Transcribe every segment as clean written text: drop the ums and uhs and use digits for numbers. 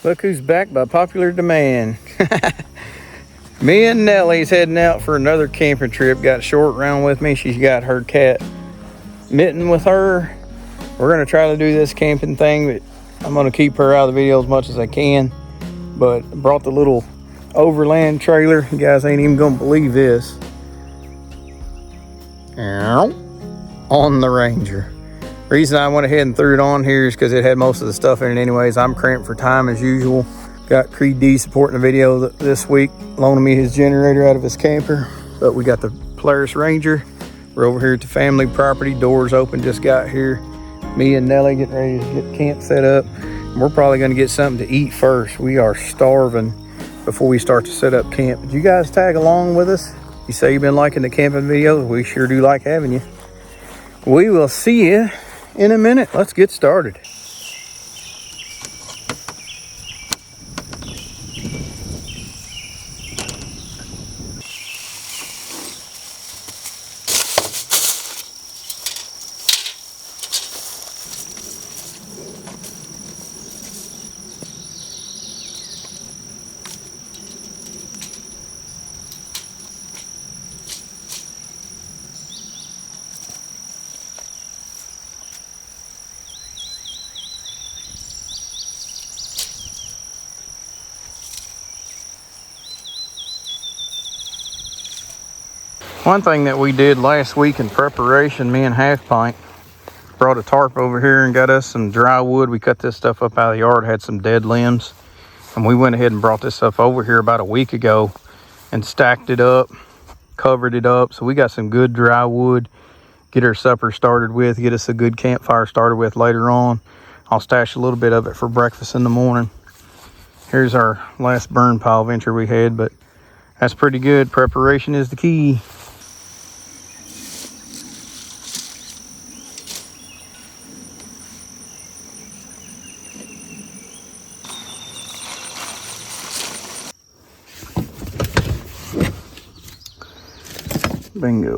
Look who's back by popular demand. Me and Nelly's heading out for another camping trip. Got Short round with me. She's got her cat Mitten with her. We're gonna try to do this camping thing, but I'm gonna keep her out of the video as much as I can. But I brought the little overland trailer. You guys ain't even gonna believe this. On the Ranger. Reason I went ahead and threw it on here is because it had most of the stuff in it anyways. I'm cramped for time as usual. Got Creed D supporting the video this week, loaning me his generator out of his camper. But we got the Polaris Ranger. We're over here at the family property. Doors open, just got here. Me and Nelly getting ready to get camp set up. We're probably gonna get something to eat first. We are starving before we start to set up camp. Did you guys tag along with us? You say you've been liking the camping videos. We sure do like having you. We will see you in a minute. Let's get started. One thing that we did last week in preparation, me and Half Pint brought a tarp over here and got us some dry wood. We cut this stuff up out of the yard, had some dead limbs, and we went ahead and brought this stuff over here about a week ago and stacked it up, covered it up. So we got some good dry wood, get our supper started with, get us a good campfire started with later on. I'll stash a little bit of it for breakfast in the morning. Here's our last burn pile venture we had, but that's pretty good. Preparation is the key. Bingo.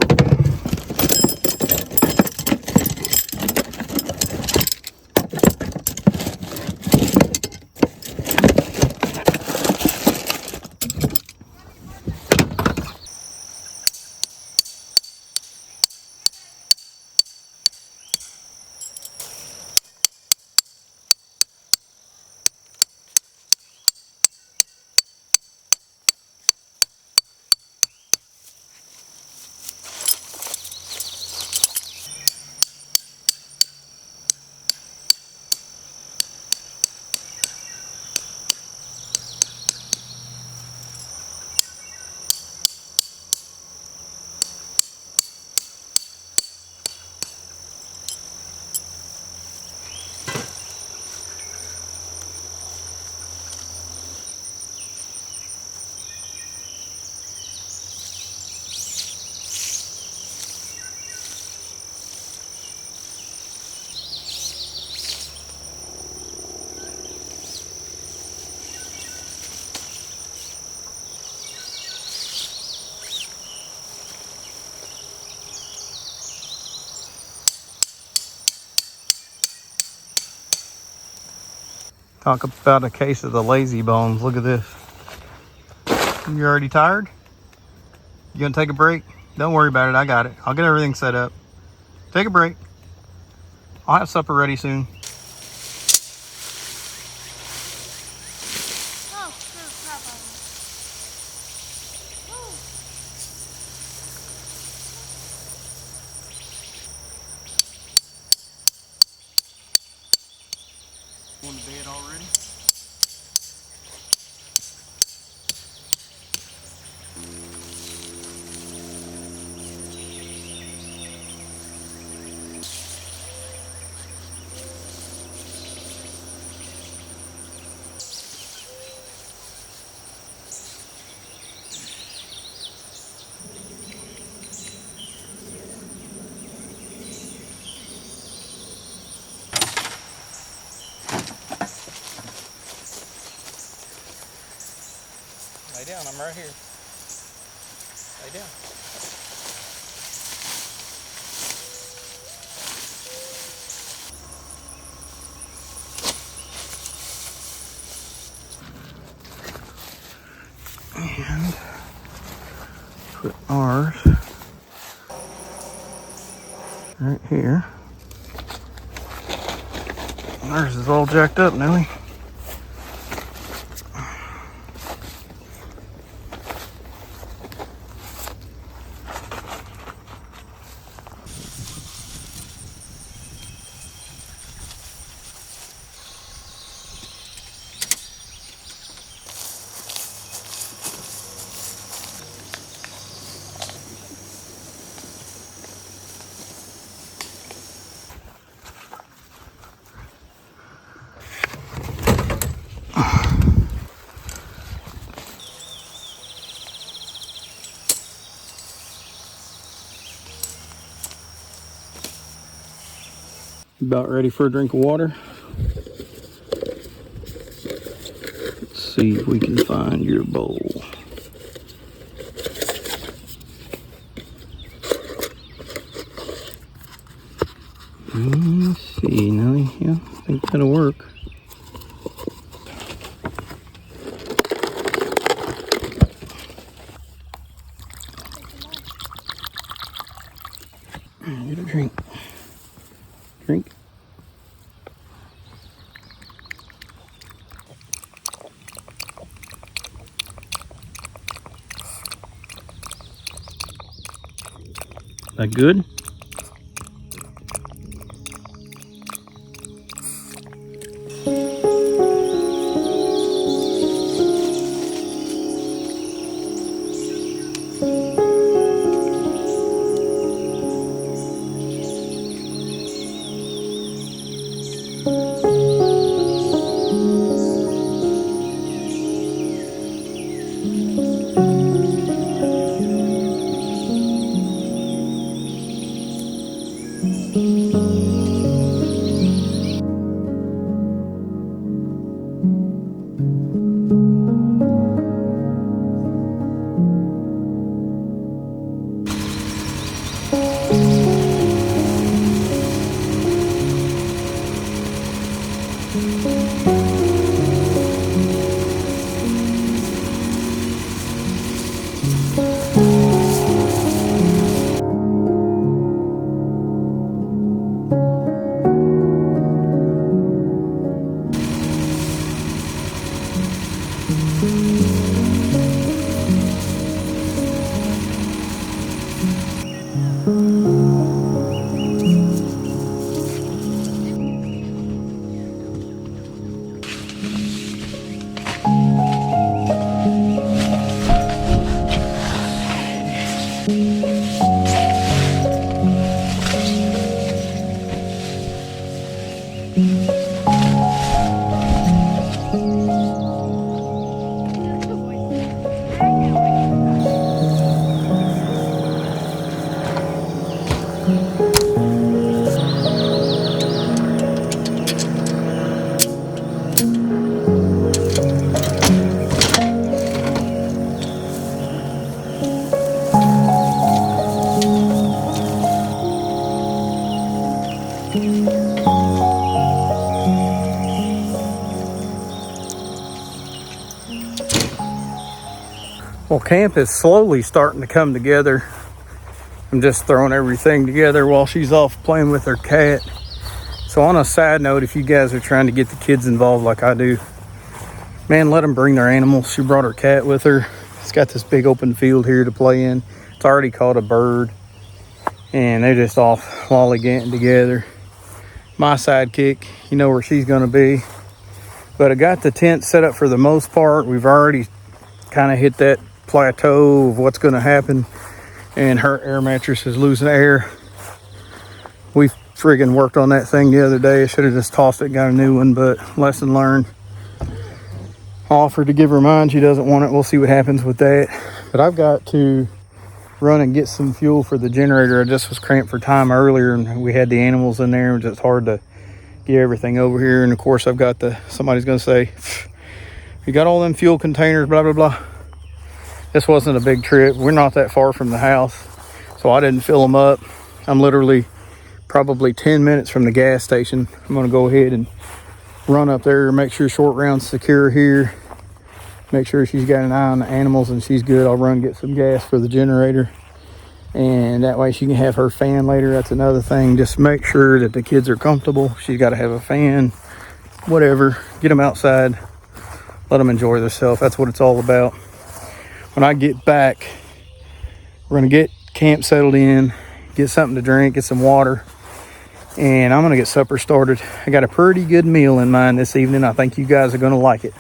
Talk about a case of the lazy bones. Look at this. You already tired? You gonna take a break? Don't worry about it. I got it. I'll get everything set up. Take a break. I'll have supper ready soon. Going to bed already? Lay down, I'm right here. Lay down. And put ours right here. Ours is all jacked up, Nelly. About ready for a drink of water? Let's see if we can find your bowl. Let's see, Nelly. Yeah, I think that'll work. Get a drink. Drink. That good? Well, camp is slowly starting to come together. I'm just throwing everything together while she's off playing with her cat. So on a side note, if you guys are trying to get the kids involved like I do, man, let them bring their animals. She brought her cat with her. It's got this big open field here to play in. It's already caught a bird. And they're just off lollygagging together. My sidekick, you know where she's gonna be. But I got the tent set up for the most part. We've already kind of hit that plateau of what's gonna happen. And her air mattress is losing air. We friggin' worked on that thing the other day. I should have just tossed it and got a new one, but lesson learned. I offered to give her mine. She doesn't want it. We'll see what happens with that. But I've got to run and get some fuel for the generator. I just was cramped for time earlier and we had the animals in there. It's just hard to get everything over here. And of course I've got somebody's gonna say, you got all them fuel containers, blah, blah, blah. This wasn't a big trip. We're not that far from the house, so I didn't fill them up. I'm literally probably 10 minutes from the gas station. I'm gonna go ahead and run up there and make sure short round's secure here. make sure she's got an eye on the animals and she's good. I'll run get some gas for the generator, and that way she can have her fan later. That's another thing. Just make sure that the kids are comfortable. She's got to have a fan, whatever. Get them outside, let them enjoy themselves. That's what it's all about. When I get back, we're gonna get camp settled in, get something to drink, get some water, and I'm gonna get supper started. I got a pretty good meal in mind this evening. I think you guys are gonna like it.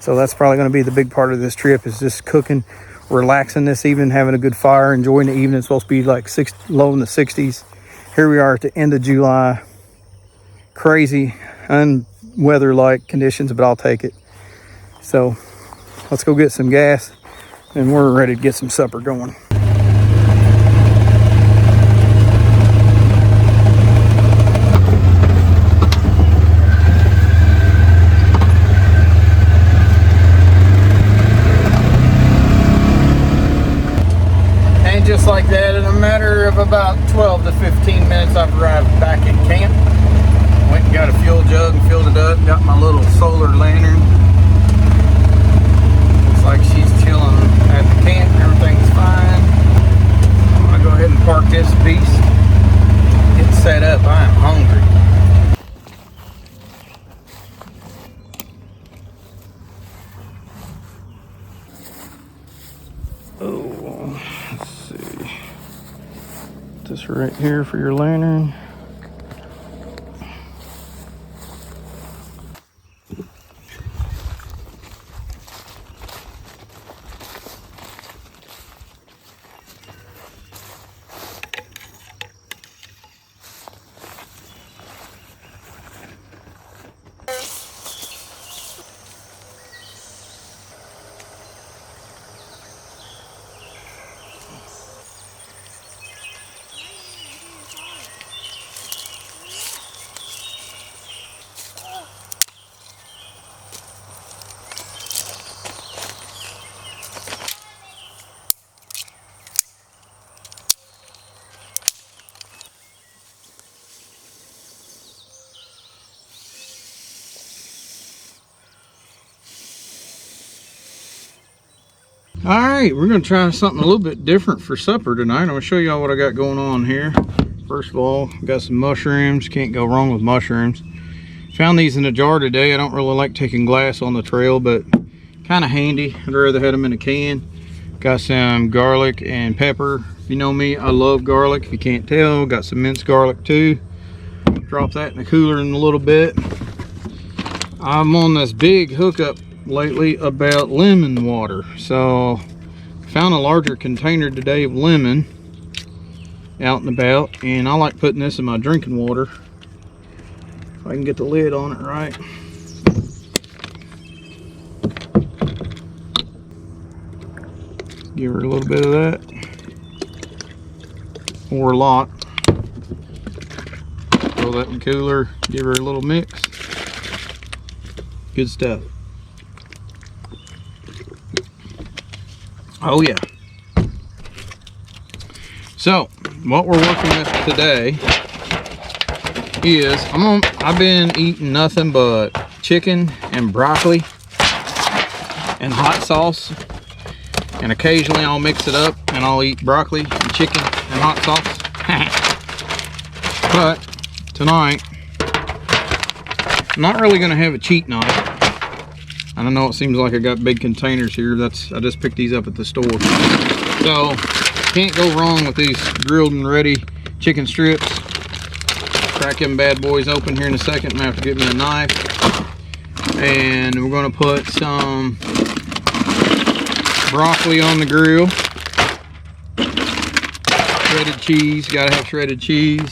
So that's probably gonna be the big part of this trip, is just cooking, relaxing this evening, having a good fire, enjoying the evening. It's supposed to be like low in the 60s. Here we are at the end of July. Crazy, unweather-like conditions, but I'll take it. So let's go get some gas, and we're ready to get some supper going. And just like that, in a matter of about 12 to 15 minutes, I've arrived back at camp. Went and got a fuel jug and filled it up. Got my little solar lantern. Looks like she's chilling at the camp. Everything's fine. I'm gonna go ahead and park this beast. Get set up. I am hungry. Oh, let's see. Put this right here for your lantern. All right, we're gonna try something a little bit different for supper tonight. I'm gonna show y'all what I got going on here. First of all, got some mushrooms. Can't go wrong with mushrooms. Found these in a jar today. I don't really like taking glass on the trail, but kind of handy. I'd rather have them in a can. Got some garlic and pepper. If you know me, I love garlic. If you can't tell, got some minced garlic too. Drop that in the cooler in a little bit. I'm on this big hookup lately about lemon water, so found a larger container today of lemon out and about, and I like putting this in my drinking water. If I can get the lid on it right. Give her a little bit of that, or a lot. Throw that in the cooler, give her a little mix. Good stuff. Oh yeah. So what we're working with today is I've been eating nothing but chicken and broccoli and hot sauce, and occasionally I'll mix it up and I'll eat broccoli and chicken and hot sauce. But tonight I'm not really gonna have a cheat night. I don't know, it seems like I got big containers here. I just picked these up at the store. So, can't go wrong with these grilled and ready chicken strips. Crack them bad boys open here in a second. I'm gonna have to get me a knife. And we're gonna put some broccoli on the grill. Shredded cheese, gotta have shredded cheese.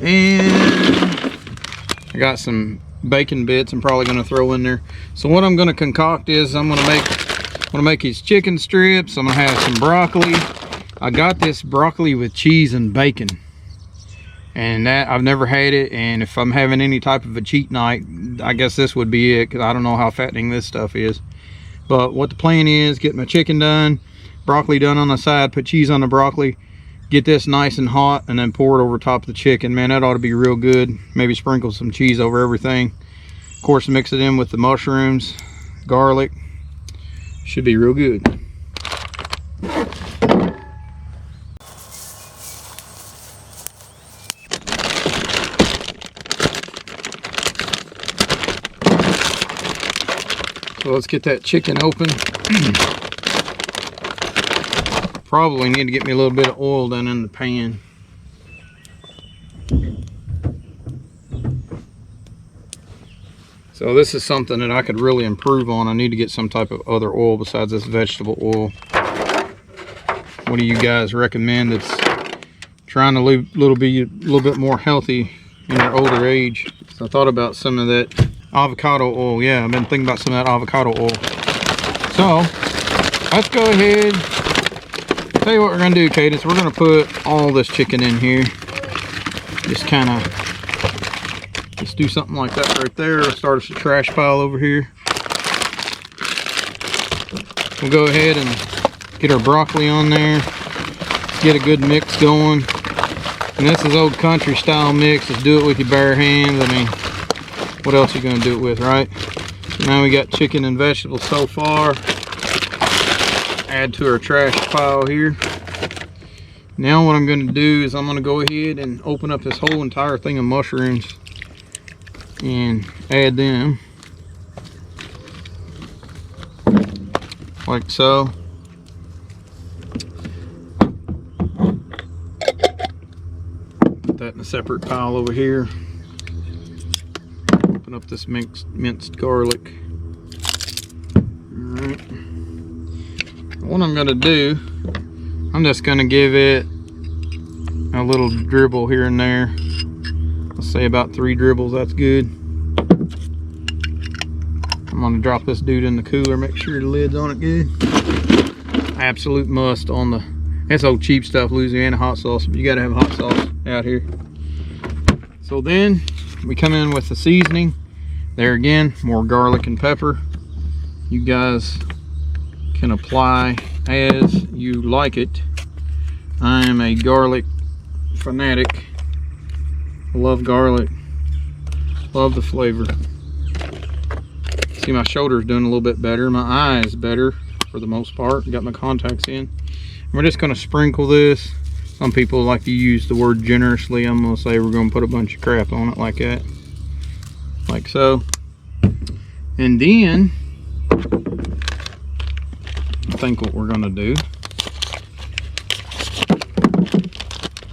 And I got some bacon bits I'm probably going to throw in there. So what I'm going to concoct is I'm going to make these chicken strips. I'm going to have some broccoli. I got this broccoli with cheese and bacon, and that I've never had it, and if I'm having any type of a cheat night, I guess this would be it, because I don't know how fattening this stuff is. But what the plan is, get my chicken done, broccoli done on the side, put cheese on the broccoli, get this nice and hot, and then pour it over top of the chicken. Man, that ought to be real good. Maybe sprinkle some cheese over everything. Of course, mix it in with the mushrooms, garlic, Should be real good. So let's get that chicken open. Probably need to get me a little bit of oil down in the pan. So this is something that I could really improve on. I need to get some type of other oil besides this vegetable oil. What do you guys recommend that's trying to live a little bit more healthy in your older age? So I thought about some of that avocado oil. Yeah, I've been thinking about some of that avocado oil. So let's go ahead. Tell you what we're gonna do, Cadence. We're gonna put all this chicken in here. Just kind of, let's do something like that right there. Let's start us a trash pile over here. We'll go ahead and get our broccoli on there. Get a good mix going. And this is old country style mix. Just do it with your bare hands. I mean, what else are you gonna do it with, right? So now we got chicken and vegetables so far. Add to our trash pile here. Now what I'm gonna do is I'm gonna go ahead and open up this whole entire thing of mushrooms and add them like so. Put that in a separate pile over here. Open up this minced garlic. Alright. What I'm gonna do, I'm just gonna give it a little dribble here and there. Let's say about 3 dribbles, that's good. I'm gonna drop this dude in the cooler, make sure the lid's on it good. Absolute must on the, that's old cheap stuff, Louisiana hot sauce. You gotta have hot sauce out here. So then we come in with the seasoning. There again, more garlic and pepper. You guys can apply as you like it. I am a garlic fanatic. I love garlic. Love the flavor. See, my shoulder's doing a little bit better. My eyes better for the most part. Got my contacts in. We're just gonna sprinkle this. Some people like to use the word generously. I'm gonna say we're gonna put a bunch of crap on it like that. Like so. And then I think what we're gonna do,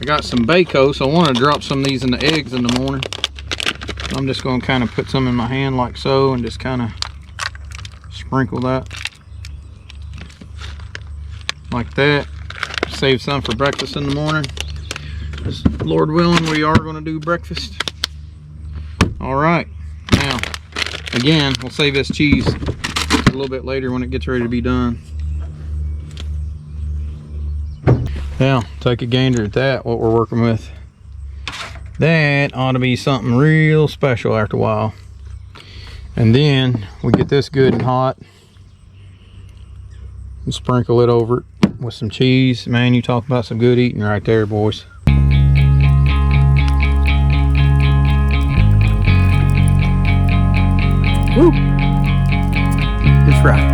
I got some bacon, so I want to drop some of these in the eggs in the morning. I'm just going to kind of put some in my hand like so and just kind of sprinkle that like that. Save some for breakfast in the morning. Lord willing, we are going to do breakfast. All right, now again, we'll save this cheese a little bit later when it gets ready to be done. Now, take a gander at that, what we're working with. That ought to be something real special after a while. And then we get this good and hot and sprinkle it over it with some cheese. Man, you talk about some good eating right there, boys. Woo! It's right.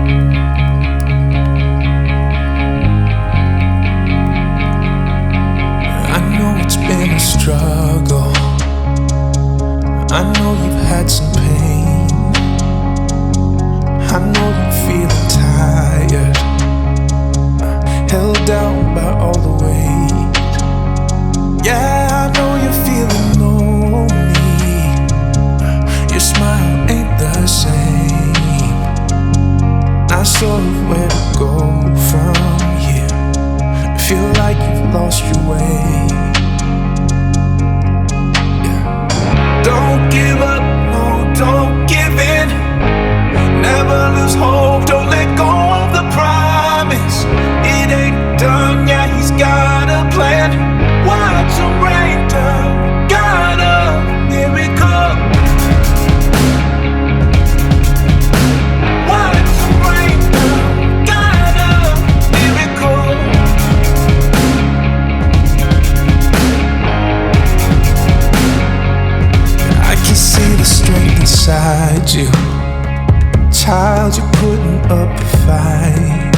It's been a struggle. I know you've had some pain. I know you're feeling tired, held down by all the weight. Yeah, I know you're feeling lonely. Your smile ain't the same. Not sure of where to go from here. Feel like you've lost your way. Don't give up, no, don't give in. Never lose hope, don't let go of the promise. It ain't done, yeah, he's got a plan. Watch him rain down, got a miracle. Watch him rain down, got a miracle. I can see the strength inside you. Child, you're putting up a fight.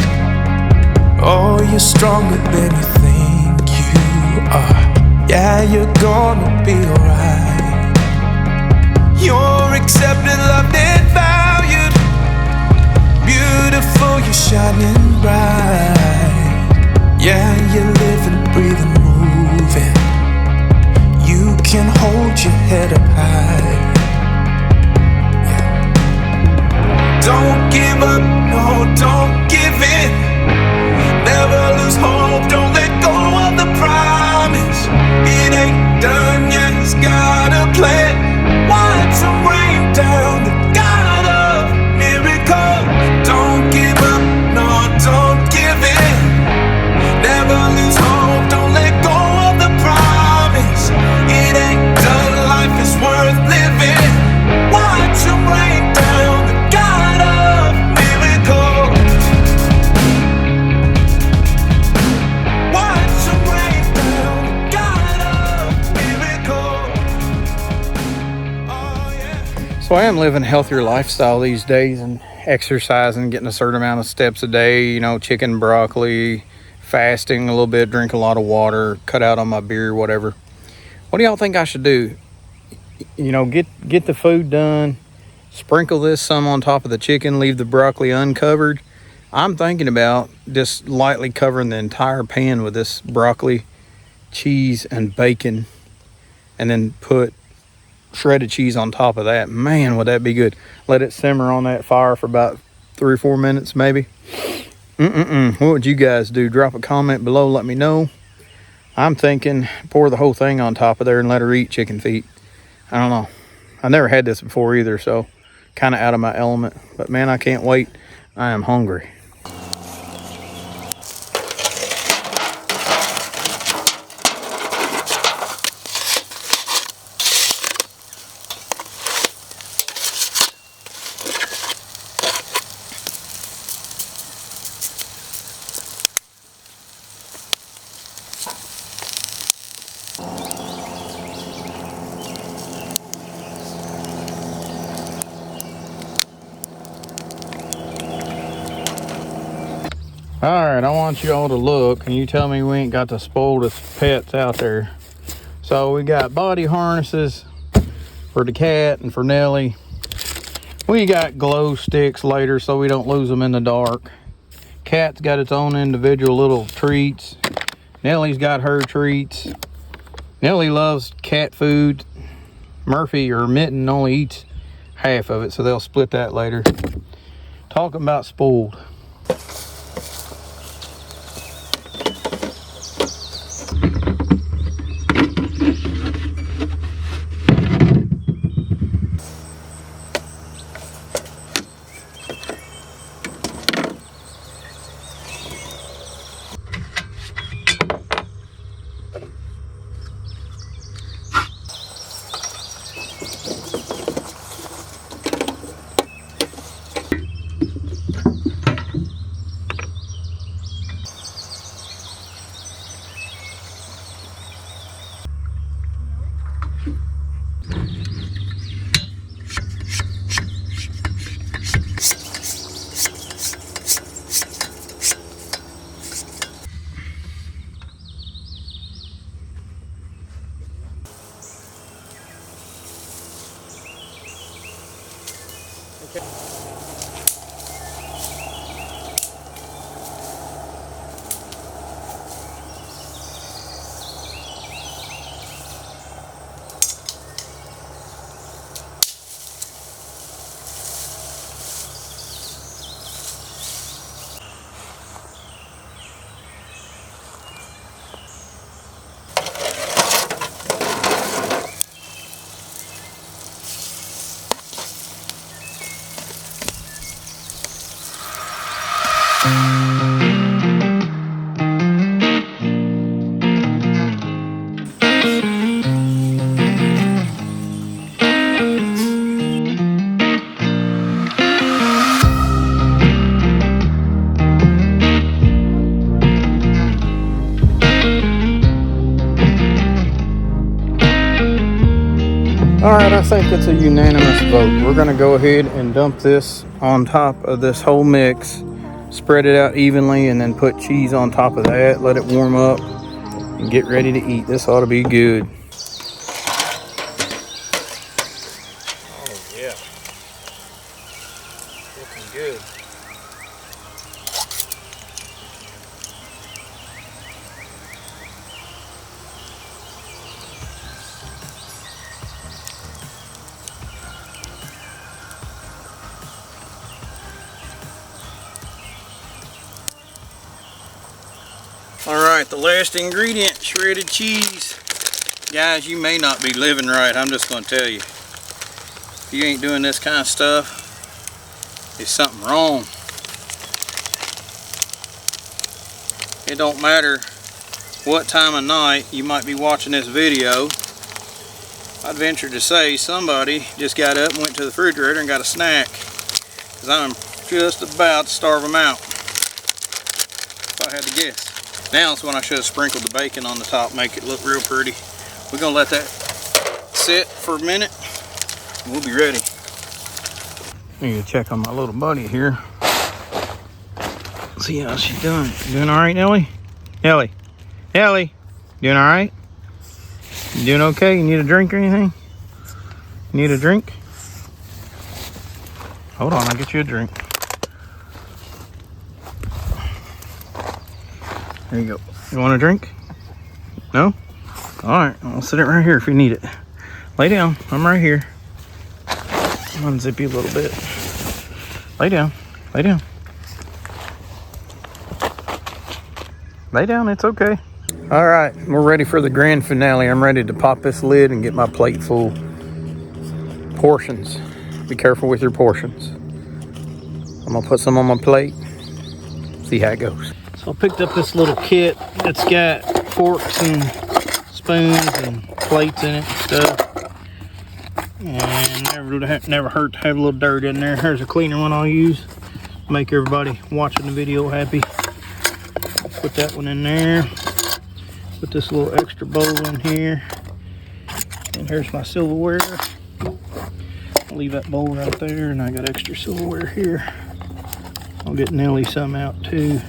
Oh, you're stronger than you think you are. Yeah, you're gonna be alright. You're accepted, loved, and valued. Beautiful, you're shining bright. Yeah, you're living, breathing, moving. You can hold your head up high. Don't give up, no, don't give in. Never lose hope, don't let go of the promise. It ain't done yet, it's got a plan. Watch them rain down, the God of miracles. Don't give up, no, don't give in. Never lose hope, don't let go of the promise. It ain't done, life is worth living. Watch them rain down, the God of miracles. Watch them rain down, the God of miracles. Oh yeah. So I am living a healthier lifestyle these days and exercising, getting a certain amount of steps a day, you know, chicken, broccoli, fasting a little bit, drink a lot of water, cut out on my beer, whatever. What do y'all think I should do? You know, get the food done, sprinkle this some on top of the chicken, leave the broccoli uncovered. I'm thinking about just lightly covering the entire pan with this broccoli, cheese, and bacon, and then put shredded cheese on top of that. Man, would that be good. Let it simmer on that fire for about 3 or 4 minutes maybe. What would you guys do? Drop a comment below, let me know. I'm thinking pour the whole thing on top of there and let her eat chicken feet. I don't know. I never had this before either, so kind of out of my element. But man, I can't wait. I am hungry. All right, I want you all to look, and you tell me we ain't got the spoiledest pets out there. So we got body harnesses for the cat and for Nelly. We got glow sticks later so we don't lose them in the dark. Cat's got its own individual little treats. Nelly's got her treats. Nelly loves cat food. Murphy or Mitten only eats half of it, so they'll split that later. Talking about spoiled. All right, I think it's a unanimous vote. We're gonna go ahead and dump this on top of this whole mix. Spread it out evenly and then put cheese on top of that. Let it warm up and get ready to eat. This ought to be good. Oh yeah. Looking good. All right, the last ingredient, shredded cheese. Guys, you may not be living right, I'm just gonna tell you. If you ain't doing this kind of stuff, there's something wrong. It don't matter what time of night you might be watching this video. I'd venture to say somebody just got up and went to the refrigerator and got a snack, because I'm just about to starve them out, if I had to guess. Now is when I should have sprinkled the bacon on the top, make it look real pretty. We're gonna let that sit for a minute and we'll be ready. I need to check on my little buddy here. See how she's doing. Doing all right, Nelly? Nelly? Nelly? Doing all right? You doing okay? You need a drink or anything? You need a drink? Hold on, I'll get you a drink. There you go. You want a drink? No? Alright, I'll sit it right here if you need it. Lay down. I'm right here. Unzip you a little bit. Lay down. Lay down. Lay down, it's okay. Alright, we're ready for the grand finale. I'm ready to pop this lid and get my plate full. Portions. Be careful with your portions. I'm gonna put some on my plate. See how it goes. So I picked up this little kit that's got forks and spoons and plates in it and stuff. And never hurt to have a little dirt in there. Here's a cleaner one I'll use. Make everybody watching the video happy. Put that one in there. Put this little extra bowl in here. And here's my silverware. I'll leave that bowl right there, and I got extra silverware here. I'll get Nelly some out too.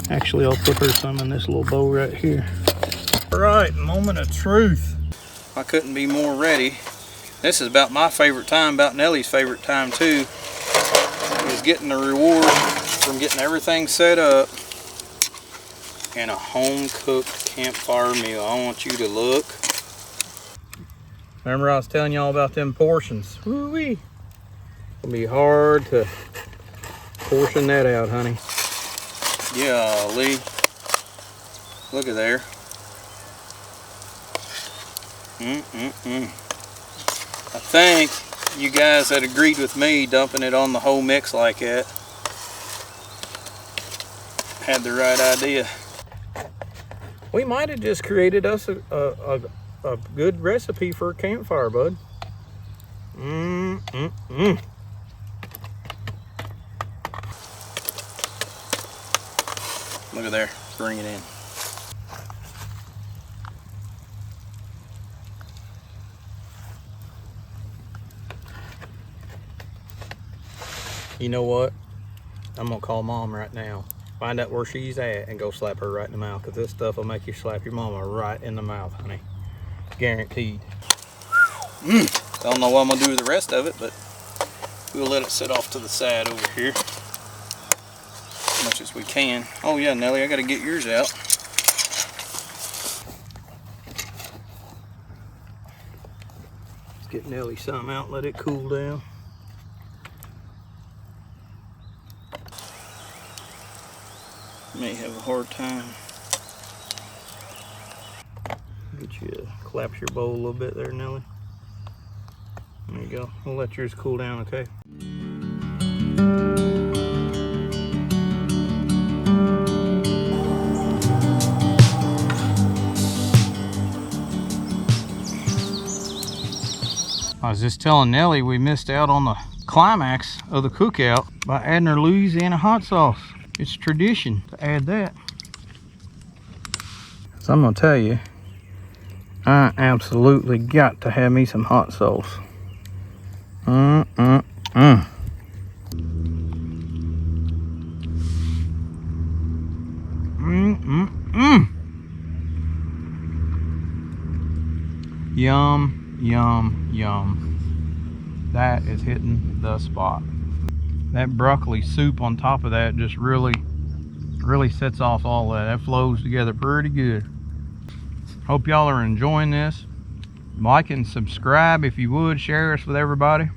Actually, I'll put her some in this little bowl right here. All right, moment of truth. I couldn't be more ready. This is about my favorite time, about Nelly's favorite time too. Is getting the reward from getting everything set up in a home-cooked campfire meal. I want you to look. Remember I was telling y'all about them portions. Woo-wee. It'll be hard to portion that out, honey. Yeah, Lee. Look at there. I think you guys had agreed with me dumping it on the whole mix like that. Had the right idea. We might have just created us a good recipe for a campfire, bud. Look at there, bring it in. You know what? I'm gonna call Mom right now. Find out where she's at and go slap her right in the mouth, because this stuff will make you slap your mama right in the mouth, honey. Guaranteed. Don't know what I'm gonna do with the rest of it, but we'll let it sit off to the side over here. As much as we can. Oh yeah, Nelly, I gotta get yours out. Let's get Nelly some out, let it cool down. May have a hard time. Get you to collapse your bowl a little bit there, Nelly. There you go. We'll let yours cool down, okay? I was just telling Nelly we missed out on the climax of the cookout by adding our Louisiana hot sauce. It's tradition to add that. So I'm gonna tell you, I absolutely got to have me some hot sauce. Yum, yum, yum. That is hitting the spot. That broccoli soup on top of that just really sets off all that. That flows together pretty good. Hope y'all are enjoying this. Like and subscribe if you would. Share us with everybody.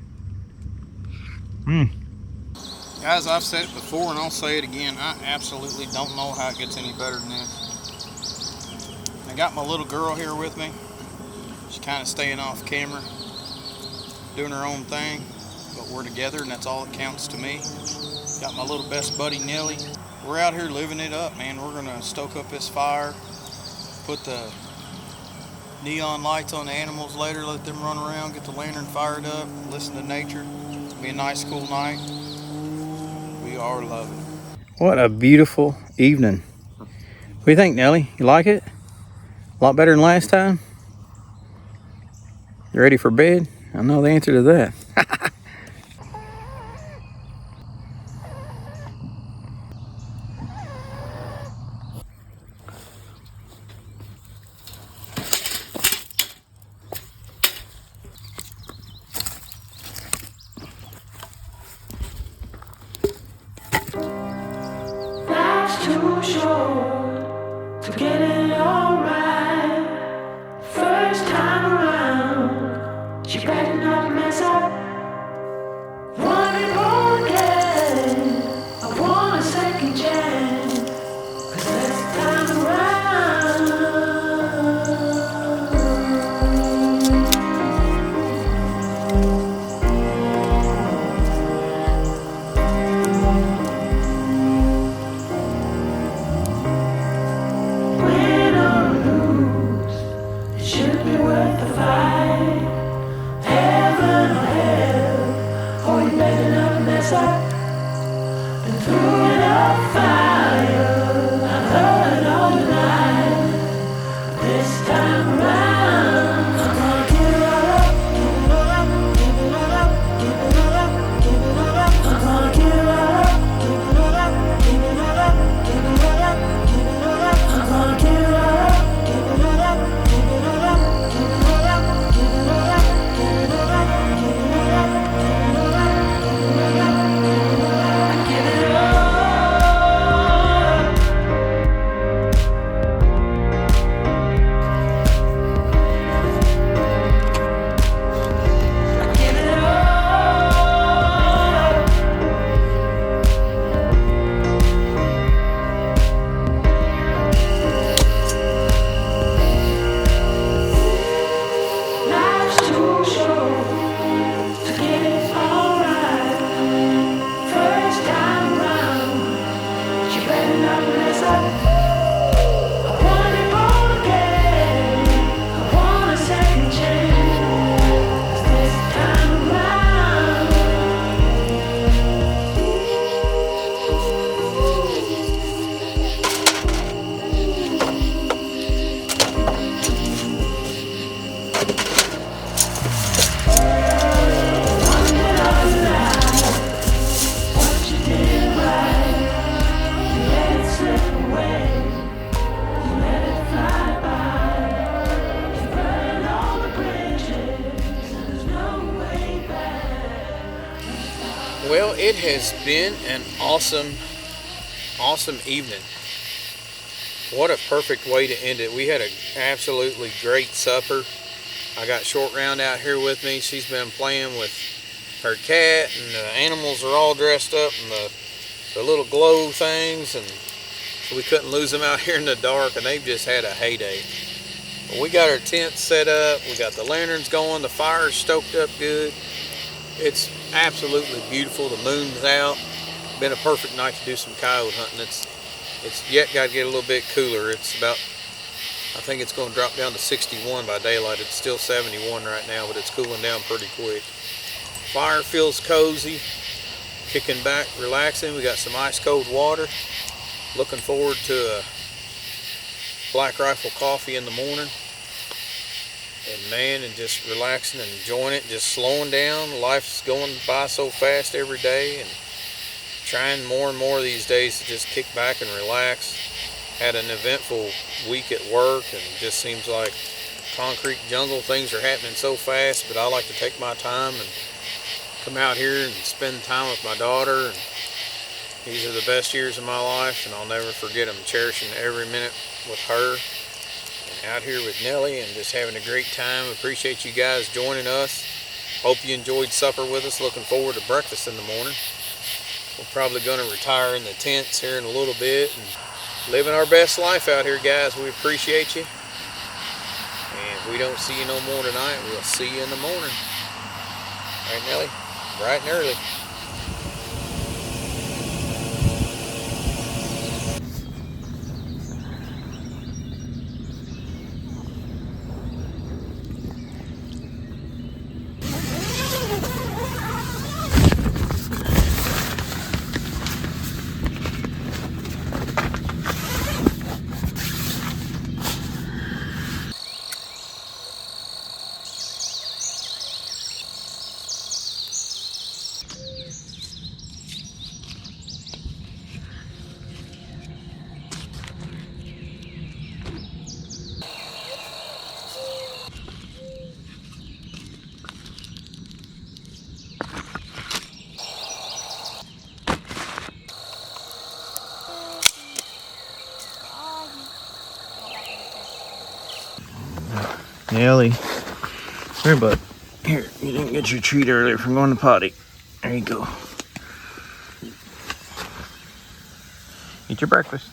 Guys, I've said it before and I'll say it again. I absolutely don't know how it gets any better than this. I got my little girl here with me. She's kind of staying off camera, doing her own thing, but we're together and that's all that counts to me. Got my little best buddy Nelly. We're out here living it up, man. We're gonna stoke up this fire, put the neon lights on the animals later, let them run around, get the lantern fired up, listen to nature. It'll be a nice, cool night. We are loving it. What a beautiful evening. What do you think, Nelly? You like it? A lot better than last time? You ready for bed? I know the answer to that. Too short to get it all right. First time around, you better not mess up. Want it all again, I want a second chance. 'Cause this time around, win or lose, it should be worth the fight. Heaven or hell, oh you better not mess up. Been through enough fire, I've heard all night. This time around, I'm gonna give it all up, give it all up, give it all up, give it all up, give it all up. I'm gonna give it all up, give it all up, give it all up, give it all up, give it all up. I'm gonna give it all up, give it all up, give it all up, give it all up, give it all up, give it all up, give it all up, give it all up, give it all up, give it all up, give it all up. Give it all. Life's too short to get it all right. First time around, you better not mess up. I want it all again. I want a second chance. 'Cause this time around, what you did right, you let it slip away, you let it fly by, you burned all the bridges, and there's no way back. Well, it has been an awesome evening. What a perfect way to end it. We had an absolutely great supper. I got Short Round out here with me. She's been playing with her cat, and the animals are all dressed up in the little glow things, and so we couldn't lose them out here in the dark, and they've just had a heyday. But we got our tent set up, we got the lanterns going, the fire's stoked up good. It's absolutely beautiful. The moon's out. Been a perfect night to do some coyote hunting. It's yet got to get a little bit cooler. It's about, I think it's going to drop down to 61 by daylight. It's still 71 right now, but it's cooling down pretty quick. Fire feels cozy, kicking back, relaxing. We got some ice cold water. Looking forward to a Black Rifle coffee in the morning. And man, and just relaxing and enjoying it, just slowing down. Life's going by so fast every day, and trying more and more these days to just kick back and relax. Had an eventful week at work, and it just seems like concrete jungle. Things are happening so fast, but I like to take my time and come out here and spend time with my daughter. And these are the best years of my life, and I'll never forget them. Cherishing every minute with her and out here with Nelly and just having a great time. Appreciate you guys joining us. Hope you enjoyed supper with us. Looking forward to breakfast in the morning. We're probably going to retire in the tents here in a little bit and living our best life out here, guys. We appreciate you. And if we don't see you no more tonight, we'll see you in the morning. All right, Nelly, bright and early. Nelly, here, bud. Here, you didn't get your treat earlier from going to potty. There you go. Eat your breakfast.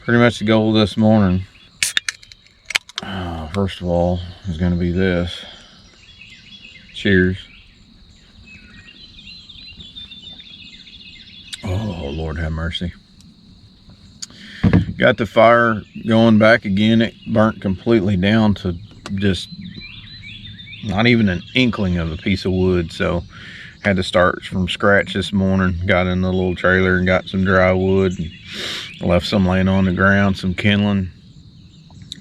Pretty much the goal this morning, first of all, is going to be this. Cheers. Oh, Lord have mercy. Got the fire going back again. It burnt completely down to just not even an inkling of a piece of wood. So had to start from scratch this morning. Got in the little trailer and got some dry wood. And left some laying on the ground, some kindling.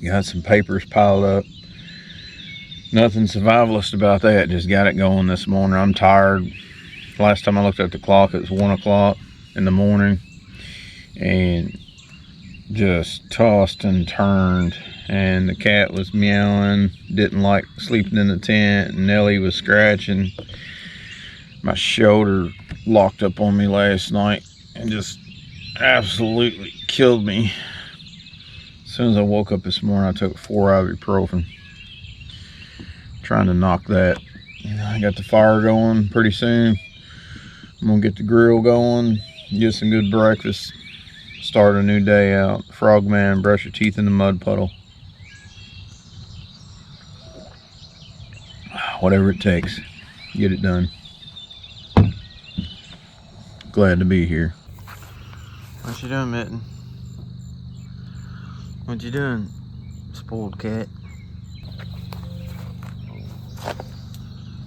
Got some papers piled up. Nothing survivalist about that. Just got it going this morning. I'm tired. Last time I looked at the clock, it was 1 o'clock in the morning. And just tossed and turned. And the cat was meowing. Didn't like sleeping in the tent. And Nelly was scratching. My shoulder locked up on me last night. And just absolutely killed me. As soon as I woke up this morning, I took 4 ibuprofen. Trying to knock that. I got the fire going pretty soon. I'm gonna get the grill going, get some good breakfast, start a new day out. Frogman, brush your teeth in the mud puddle. Whatever it takes, get it done. Glad to be here. What you doing, Mitten? What you doing, spoiled cat?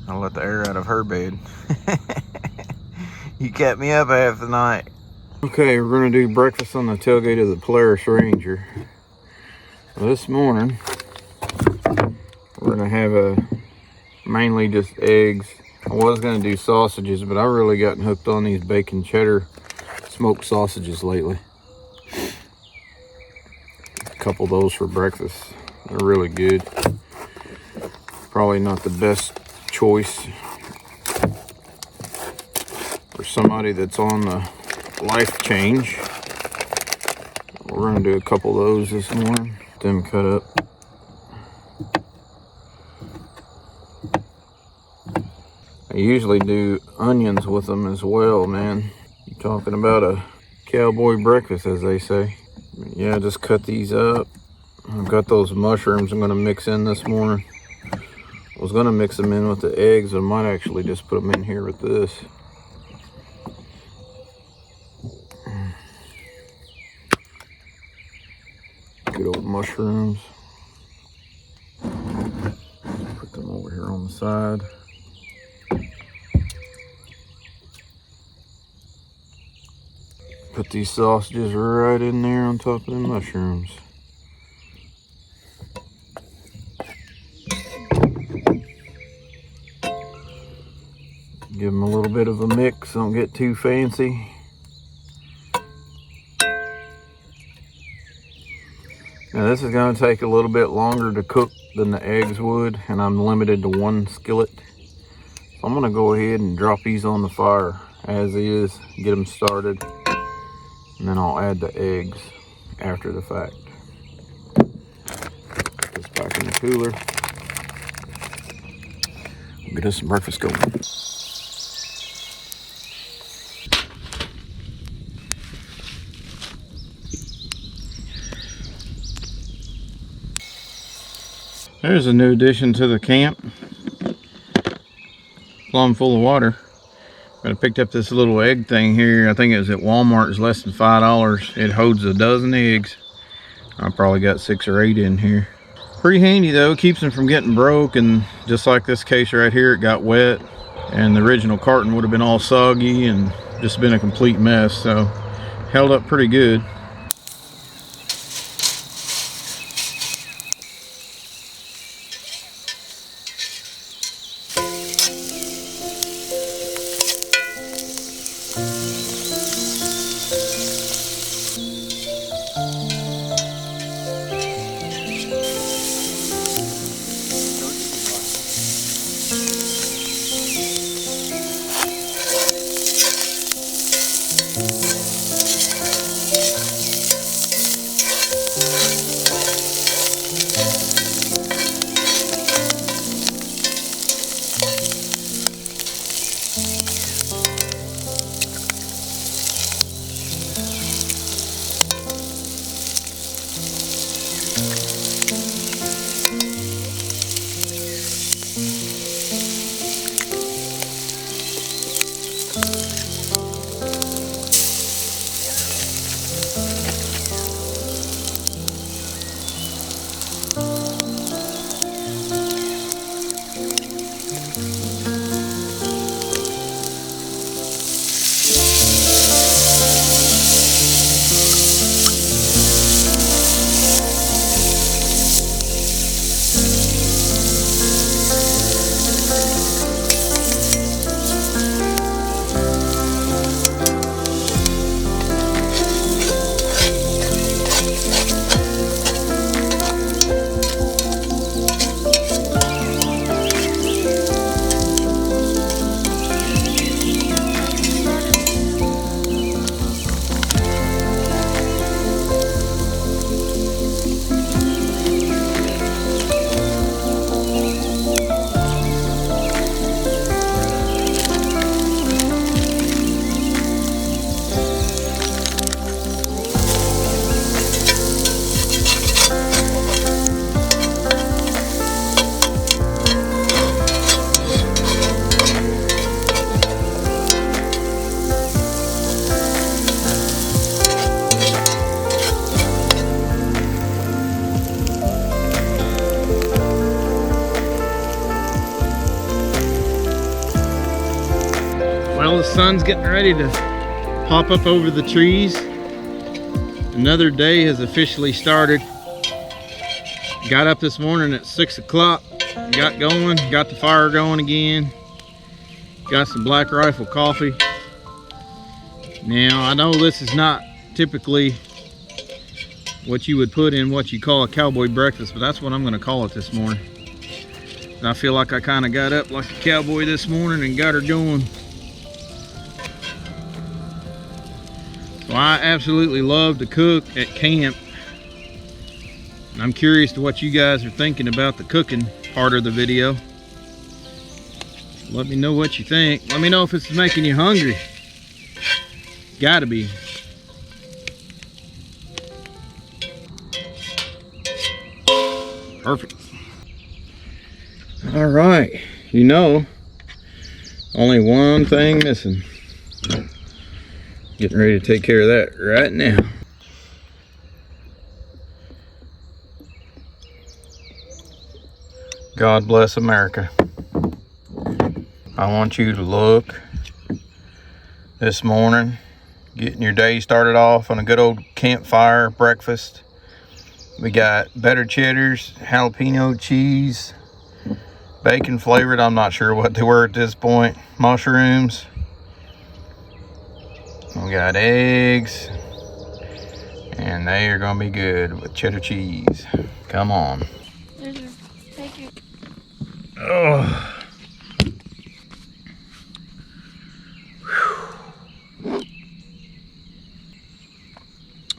I'll let the air out of her bed. You kept me up half the night. Okay, we're gonna do breakfast on the tailgate of the Polaris Ranger. This morning, we're gonna have mainly just eggs. I was gonna do sausages, but I really gotten hooked on these bacon cheddar smoked sausages lately. A couple of those for breakfast. They're really good. Probably not the best choice for somebody that's on the life change. We're gonna do a couple of those this morning. Get them cut up. I usually do onions with them as well, man. You're talking about a cowboy breakfast, as they say. Yeah, just cut these up. I've got those mushrooms I'm gonna mix in this morning. I was gonna mix them in with the eggs. I might actually just put them in here with this. Good old mushrooms. Put them over here on the side. Put these sausages right in there on top of the mushrooms. Give them a little bit of a mix, don't get too fancy. Now this is going to take a little bit longer to cook than the eggs would, and I'm limited to one skillet. So I'm going to go ahead and drop these on the fire as is, get them started, and then I'll add the eggs after the fact. Put this back in the cooler. Get us some breakfast going. There's a new addition to the camp. Plumb full of water. I picked up this little egg thing here. I think it was at Walmart. It's less than $5. It holds a dozen eggs. I probably got 6 or 8 in here. Pretty handy though. Keeps them from getting broke. And just like this case right here, it got wet. And the original carton would have been all soggy and just been a complete mess. So held up pretty good. Well, the sun's getting ready to pop up over the trees. Another day has officially started. Got up this morning at 6 o'clock, got going, got the fire going again. Got some Black Rifle coffee. Now, I know this is not typically what you would put in what you call a cowboy breakfast, but that's what I'm going to call it this morning. And I feel like I kind of got up like a cowboy this morning and got her going. So I absolutely love to cook at camp. And I'm curious to what you guys are thinking about the cooking part of the video. Let me know what you think. Let me know if it's making you hungry. Gotta be. Perfect. All right, you know, only one thing missing. Getting ready to take care of that right now. God bless America. I want you to look this morning, getting your day started off on a good old campfire breakfast. We got better cheddars, jalapeno cheese, Bacon flavored, I'm not sure what they were at this point. Mushrooms. We got eggs. And they are gonna be good with cheddar cheese. Come on. Oh.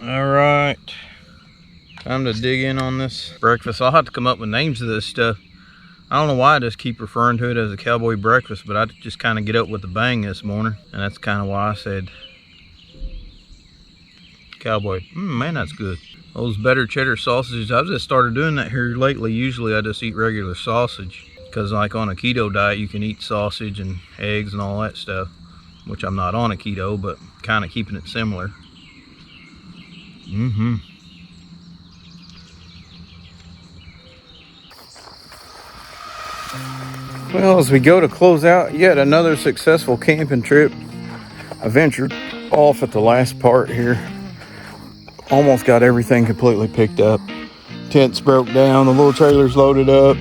All right. Time to dig in on this breakfast. I'll have to come up with names of this stuff. I don't know why I just keep referring to it as a cowboy breakfast, but I just kind of get up with a bang this morning. And that's kind of why I said cowboy. Man, that's good. Those better cheddar sausages, I've just started doing that here lately. Usually I just eat regular sausage because like on a keto diet, you can eat sausage and eggs and all that stuff, which I'm not on a keto, but kind of keeping it similar. Well, as we go to close out yet another successful camping trip, I ventured off at the last part here. Almost got everything completely picked up. Tents broke down, the little trailer's loaded up.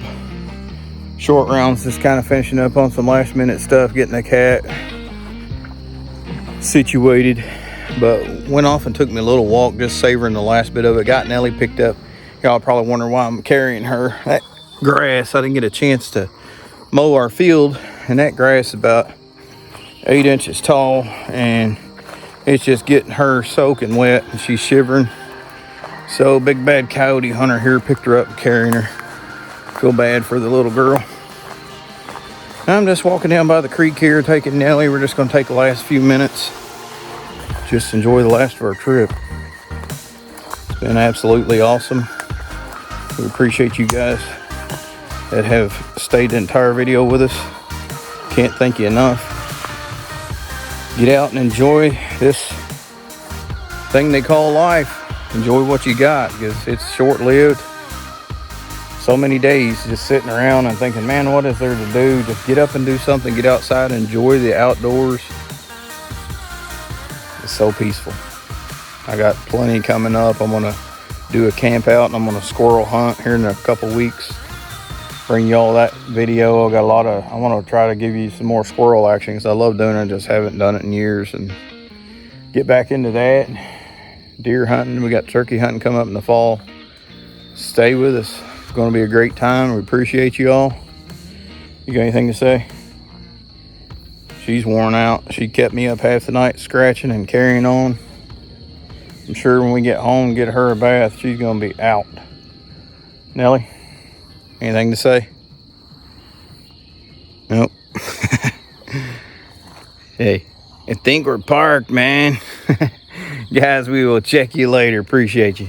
Short rounds just kind of finishing up on some last minute stuff, getting the cat situated. But went off and took me a little walk, just savoring the last bit of it. Got Nelly picked up. Y'all probably wonder why I'm carrying her. That grass, I didn't get a chance to mow our field, and that grass is about 8 inches tall, and it's just getting her soaking wet, and she's shivering. So big bad coyote hunter here picked her up and carrying her. Feel bad for the little girl. I'm just walking down by the creek here, taking Nelly. We're just going to take the last few minutes, just enjoy the last of our trip. It's been absolutely awesome. We appreciate you guys that have stayed the entire video with us. Can't thank you enough. Get out and enjoy this thing they call life. Enjoy what you got, because it's short-lived. So many days just sitting around and thinking, man, what is there to do? Just get up and do something, get outside, enjoy the outdoors. It's so peaceful. I got plenty coming up. I'm gonna do a camp out, and I'm gonna squirrel hunt here in a couple weeks. Bring y'all that video. I got I want to try to give you some more squirrel action because I love doing it, just haven't done it in years, and get back into that. Deer hunting, we got turkey hunting coming up in the fall. Stay with us. It's going to be a great time. We appreciate you all. You got anything to say? She's worn out. She kept me up half the night scratching and carrying on. I'm sure when we get home and get her a bath, she's going to be out. Nelly, anything to say? Nope. Hey, I think we're parked, man. Guys, we will check you later. Appreciate you.